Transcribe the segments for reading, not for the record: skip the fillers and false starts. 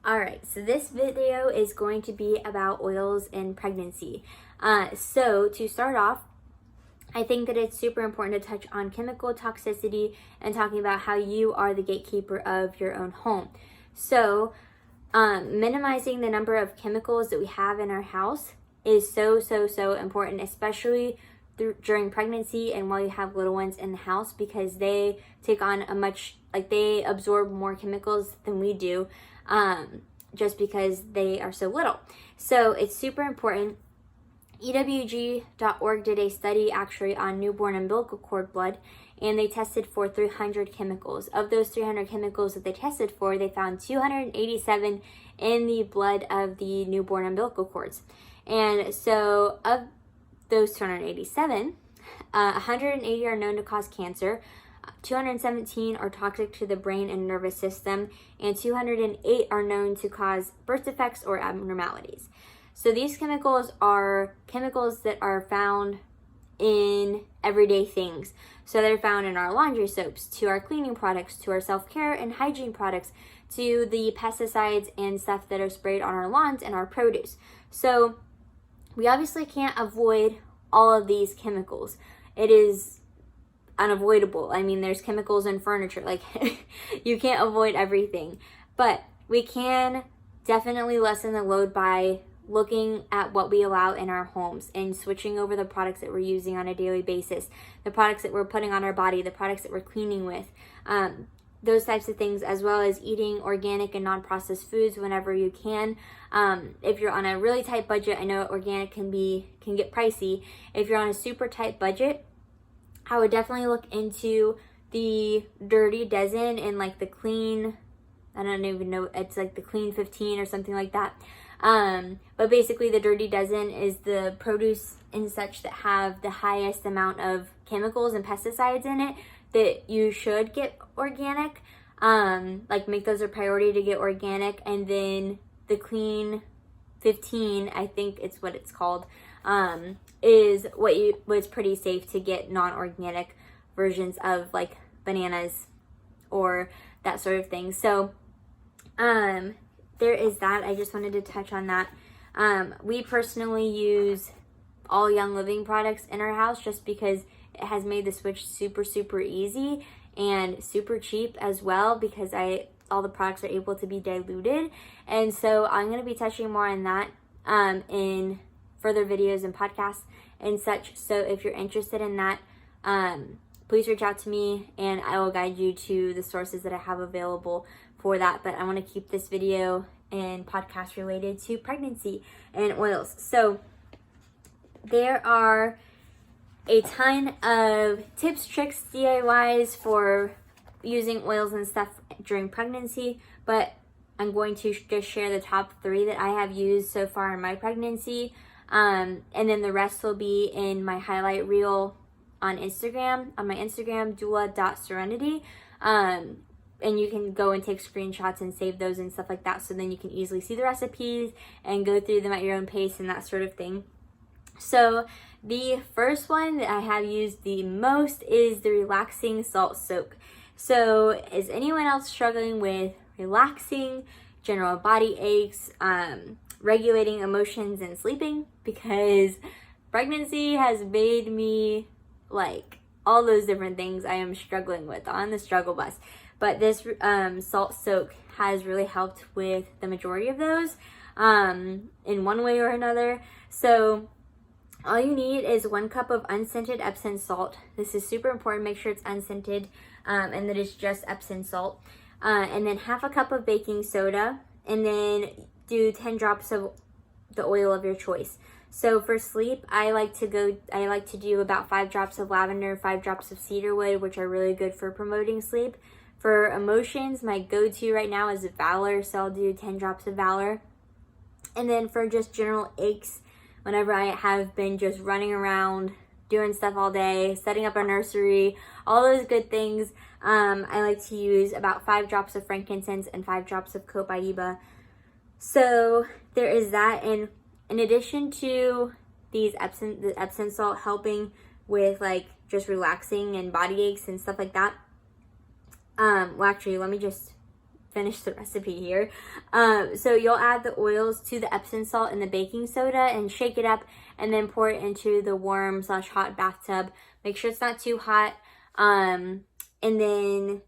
Alright, so this video is going to be about oils in pregnancy. So to start off, I think that it's super important to touch on chemical toxicity and talking about how you are the gatekeeper of your own home. So minimizing the number of chemicals that we have in our house is so important, especially during pregnancy and while you have little ones in the house, because they take on they absorb more chemicals than we do, just because they are so little. So it's super important. EWG.org did a study actually on newborn umbilical cord blood, and they tested for 300 chemicals. Of those 300 chemicals that they tested for, they found 287 in the blood of the newborn umbilical cords. And so of those 287, 180 are known to cause cancer, 217 are toxic to the brain and nervous system, and 208 are known to cause birth defects or abnormalities. So these chemicals are chemicals that are found in everyday things. So they're found in our laundry soaps, to our cleaning products, to our self-care and hygiene products, to the pesticides and stuff that are sprayed on our lawns and our produce. So we obviously can't avoid all of these chemicals. It is unavoidable. I mean, there's chemicals in furniture. Like, you can't avoid everything. But we can definitely lessen the load by looking at what we allow in our homes and switching over the products that we're using on a daily basis, the products that we're putting on our body, the products that we're cleaning with, those types of things, as well as eating organic and non-processed foods whenever you can. If you're on a really tight budget, I know organic can get pricey. If you're on a super tight budget, I would definitely look into the Dirty Dozen and like the Clean, I don't even know, it's like the Clean 15 or something like that. But basically the Dirty Dozen is the produce and such that have the highest amount of chemicals and pesticides in it that you should get organic. Like, make those a priority to get organic. And then the Clean 15, I think it's what it's called, is what's pretty safe to get non-organic versions of, like bananas or that sort of thing. So there is that. I just wanted to touch on that. We personally use all Young Living products in our house just because it has made the switch super easy and super cheap as well, because all the products are able to be diluted. And so I'm going to be touching more on that in further videos and podcasts and such. So if you're interested in that, please reach out to me and I will guide you to the sources that I have available for that. But I want to keep this video and podcast related to pregnancy and oils. So there are a ton of tips, tricks, DIYs for using oils and stuff during pregnancy, but I'm going to just share the top 3 that I have used so far in my pregnancy. And then the rest will be in my highlight reel on Instagram, on my Instagram, doula.serenity. And you can go and take screenshots and save those and stuff like that, so then you can easily see the recipes and go through them at your own pace and that sort of thing. So the first one that I have used the most is the relaxing salt soak. So is anyone else struggling with relaxing, general body aches, regulating emotions and sleeping? Because pregnancy has made me like all those different things I am struggling with on the struggle bus. But this salt soak has really helped with the majority of those in one way or another. So all you need is 1 cup of unscented Epsom salt. This is super important. Make sure it's unscented and that it's just Epsom salt. And then half a cup of baking soda, and then do 10 drops of the oil of your choice. So for sleep, I like to do about 5 drops of lavender, 5 drops of cedarwood, which are really good for promoting sleep. For emotions, my go-to right now is Valor, so I'll do 10 drops of Valor. And then for just general aches, whenever I have been just running around, doing stuff all day, setting up a nursery, all those good things, I like to use about 5 drops of frankincense and 5 drops of copaiba. So there is that. And in addition to the Epsom salt helping with like just relaxing and body aches and stuff like that, well, actually, let me just finish the recipe here. So you'll add the oils to the Epsom salt and the baking soda and shake it up, and then pour it into the warm / hot bathtub. Make sure it's not too hot. And then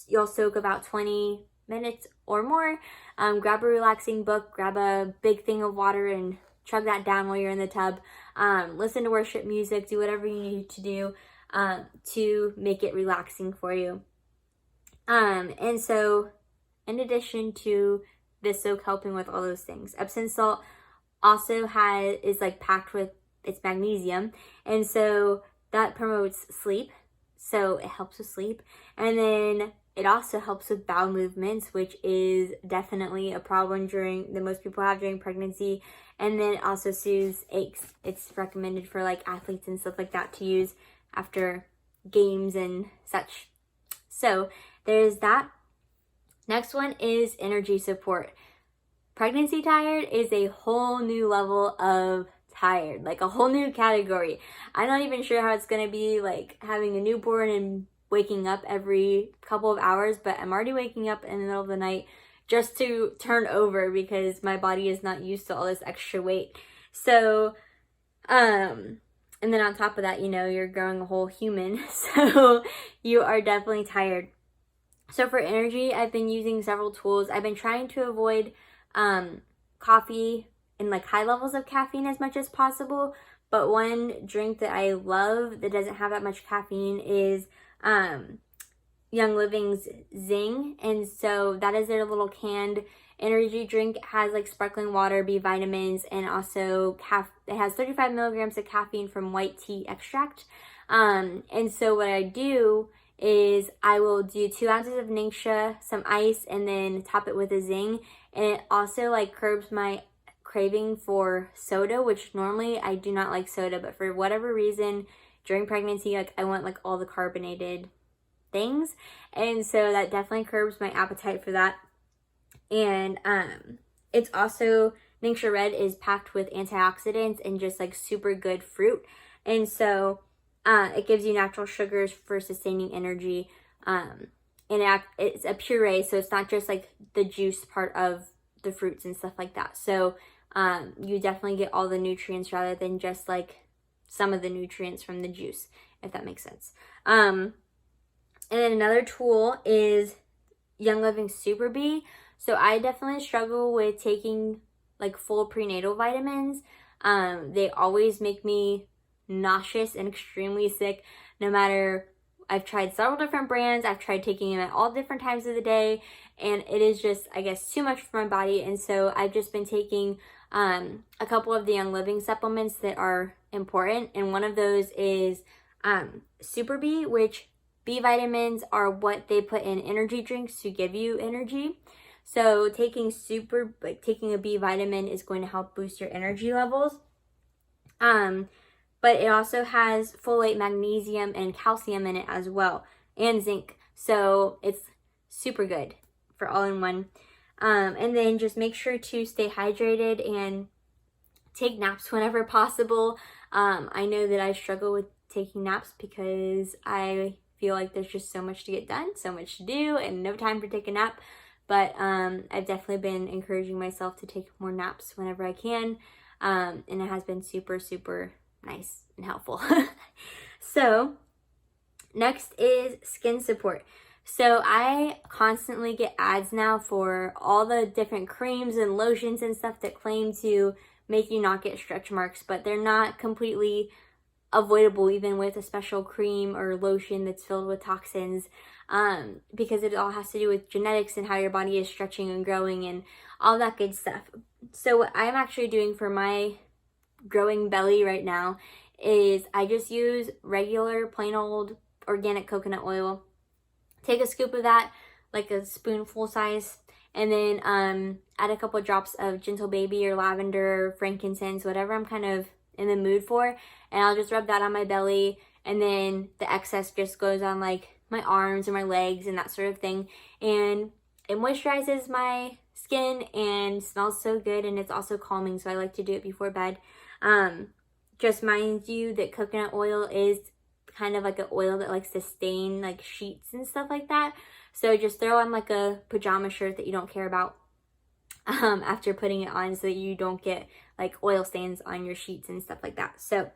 you'll soak about 20 minutes or more. Grab a relaxing book, grab a big thing of water, and chug that down while you're in the tub. Listen to worship music, do whatever you need to do to make it relaxing for you. And so in addition to this soak helping with all those things, Epsom salt also is like packed with its magnesium, and so that promotes sleep, so it helps with sleep. And then it also helps with bowel movements, which is definitely a problem that most people have during pregnancy. And then it also soothes aches. It's recommended for like athletes and stuff like that to use after games and such. So there's that. Next one is energy support. Pregnancy tired is a whole new level of tired, like a whole new category. I'm not even sure how it's going to be like having a newborn and waking up every couple of hours, but I'm already waking up in the middle of the night just to turn over because my body is not used to all this extra weight. So, and then on top of that, you're growing a whole human, so you are definitely tired. So for energy, I've been using several tools. I've been trying to avoid coffee and like high levels of caffeine as much as possible. But one drink that I love that doesn't have that much caffeine is Young Living's Zing. And so that is their little canned energy drink. It has like sparkling water, B vitamins, and also it has 35 milligrams of caffeine from white tea extract. And so what I do is I will do 2 ounces of Ningxia, some ice, and then top it with a Zing. And it also like curbs my craving for soda, which normally I do not like soda, but for whatever reason during pregnancy, like I want like all the carbonated things. And so that definitely curbs my appetite for that. And it's also, Ningxia Red is packed with antioxidants and just like super good fruit. And so it gives you natural sugars for sustaining energy. And it's a puree, so it's not just like the juice part of the fruits and stuff like that. So you definitely get all the nutrients rather than just like some of the nutrients from the juice, if that makes sense. And then another tool is Young Living Super B. So I definitely struggle with taking like full prenatal vitamins. They always make me nauseous and extremely sick, no matter. I've tried several different brands. I've tried taking them at all different times of the day, and it is just, I guess, too much for my body. And so I've just been taking a couple of the Young Living supplements that are important, and one of those is Super B, which B vitamins are what they put in energy drinks to give you energy. So taking a B vitamin is going to help boost your energy levels. But it also has folate, magnesium, and calcium in it as well, and zinc. So it's super good for all in one. And then just make sure to stay hydrated and take naps whenever possible. I know that I struggle with taking naps because I feel like there's just so much to get done, so much to do, and no time to take a nap. But I've definitely been encouraging myself to take more naps whenever I can. And it has been super, super nice and helpful. So next is skin support. So I constantly get ads now for all the different creams and lotions and stuff that claim to make you not get stretch marks, but they're not completely avoidable even with a special cream or lotion that's filled with toxins, because it all has to do with genetics and how your body is stretching and growing and all that good stuff. So what I'm actually doing for my growing belly right now is I just use regular plain old organic coconut oil. Take a scoop of that, like a spoonful size, and then add a couple drops of Gentle Baby or lavender, frankincense, whatever I'm kind of in the mood for, and I'll just rub that on my belly, and then the excess just goes on like my arms or my legs and that sort of thing, and it moisturizes my skin and smells so good, and it's also calming, so I like to do it before bed. Just mind you that coconut oil is kind of like an oil that likes to stain like sheets and stuff like that. So just throw on like a pajama shirt that you don't care about after putting it on, so that you don't get like oil stains on your sheets and stuff like that. So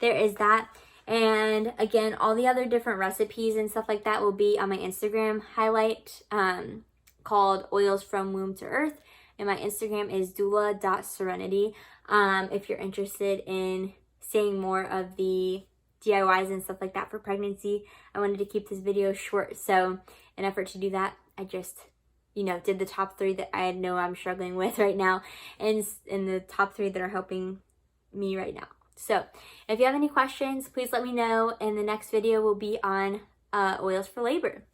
there is that. And again, all the other different recipes and stuff like that will be on my Instagram highlight called Oils from Womb to Earth. And my Instagram is doula.serenity. If you're interested in seeing more of the DIYs and stuff like that for pregnancy. I wanted to keep this video short, so in effort to do that, I just, did the top 3 that I know I'm struggling with right now, and in the top 3 that are helping me right now. So if you have any questions, please let me know, and the next video will be on oils for labor.